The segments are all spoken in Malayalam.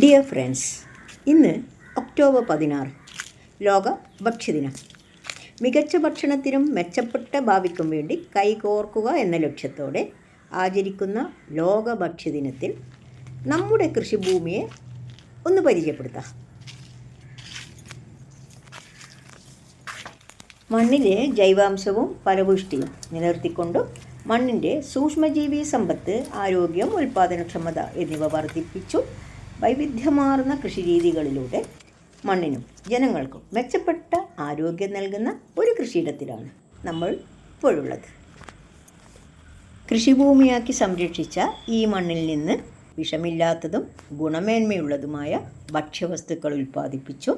ഡിയർ ഫ്രണ്ട്സ്, ഇന്ന് ഒക്ടോബർ 16 ലോക ഭക്ഷ്യദിനം. മികച്ച ഭക്ഷണത്തിനും മെച്ചപ്പെട്ട ഭാവിക്കും വേണ്ടി കൈകോർക്കുക എന്ന ലക്ഷ്യത്തോടെ ആചരിക്കുന്ന ലോക ഭക്ഷ്യദിനത്തിൽ നമ്മുടെ കൃഷിഭൂമിയെ ഒന്ന് പരിചയപ്പെടുത്താം. മണ്ണിലെ ജൈവാംശവും ഫലപുഷ്ടിയും നിലനിർത്തിക്കൊണ്ടും മണ്ണിൻ്റെ സൂക്ഷ്മജീവി സമ്പത്ത്, ആരോഗ്യം, ഉൽപ്പാദനക്ഷമത എന്നിവ വർദ്ധിപ്പിച്ചു വൈവിധ്യമാർന്ന കൃഷിരീതികളിലൂടെ മണ്ണിനും ജനങ്ങൾക്കും മെച്ചപ്പെട്ട ആരോഗ്യം നൽകുന്ന ഒരു കൃഷിയിടത്തിലാണ് നമ്മൾ ഇപ്പോഴുള്ളത്. കൃഷിഭൂമിയാക്കി സംരക്ഷിച്ച ഈ മണ്ണിൽ നിന്ന് വിഷമില്ലാത്തതും ഗുണമേന്മയുള്ളതുമായ ഭക്ഷ്യവസ്തുക്കൾ ഉൽപ്പാദിപ്പിച്ചു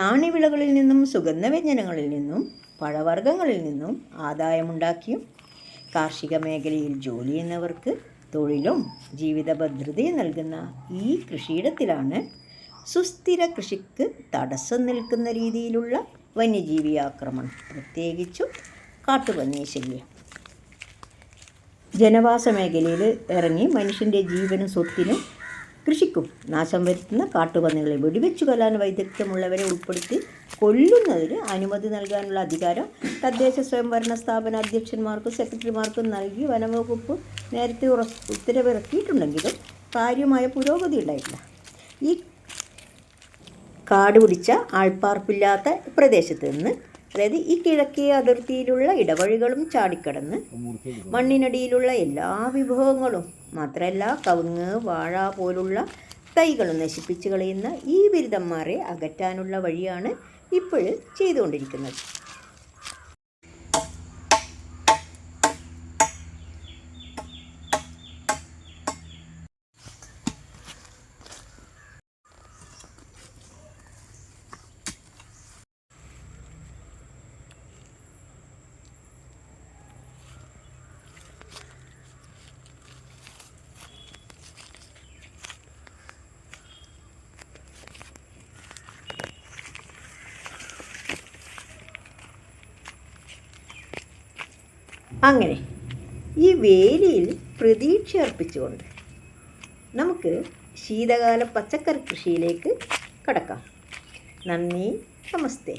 നാണ്യവിളകളിൽ നിന്നും സുഗന്ധവ്യഞ്ജനങ്ങളിൽ നിന്നും പഴവർഗ്ഗങ്ങളിൽ നിന്നും ആദായമുണ്ടാക്കിയും കാർഷിക മേഖലയിൽ ജോലി ചെയ്യുന്നവർക്ക് തൊഴിലും ജീവിത ഭദ്രതയും നൽകുന്ന ഈ കൃഷിയിടത്തിലാണ് സുസ്ഥിര കൃഷിക്ക് തടസ്സം നിൽക്കുന്ന രീതിയിലുള്ള വന്യജീവി ആക്രമണം, പ്രത്യേകിച്ചും കാട്ടുപന്നി ശല്യം. ജനവാസ മേഖലയിൽ ഇറങ്ങി മനുഷ്യൻ്റെ ജീവനും സ്വത്തിനും കൃഷിക്കും നാശം വരുത്തുന്ന കാട്ടുപന്നികളെ വെടിവെച്ചു കൊല്ലാൻ വൈദഗ്ധ്യമുള്ളവരെ ഉൾപ്പെടുത്തി കൊല്ലുന്നതിന് അനുമതി നൽകാനുള്ള അധികാരം തദ്ദേശ സ്വയംഭരണ സ്ഥാപന അധ്യക്ഷന്മാർക്കും സെക്രട്ടറിമാർക്കും നൽകി വനംവകുപ്പ് നേരത്തെ ഉത്തരവിറക്കിയിട്ടുണ്ടെങ്കിലും കാര്യമായ പുരോഗതി ഉണ്ടായിട്ടില്ല. ഈ കാട് പിടിച്ച ആൾപ്പാർപ്പില്ലാത്ത പ്രദേശത്ത് നിന്ന്, അതായത് ഈ കിഴക്കേ അതിർത്തിയിലുള്ള ഇടവഴികളും ചാടിക്കടന്ന് മണ്ണിനടിയിലുള്ള എല്ലാ വിഭവങ്ങളും മാത്രമല്ല കവുങ്ങ്, വാഴ പോലുള്ള തൈകളും നശിപ്പിച്ച് കളയുന്ന ഈ ബിരുദന്മാരെ അകറ്റാനുള്ള വഴിയാണ് ഇപ്പോൾ ചെയ്തുകൊണ്ടിരിക്കുന്നത്. അങ്ങനെ ഈ വേലിയിൽ പ്രതീക്ഷ അർപ്പിച്ചുകൊണ്ട് നമുക്ക് ശീതകാല പച്ചക്കറി കൃഷിയിലേക്ക് കടക്കാം. നന്ദി, നമസ്തേ.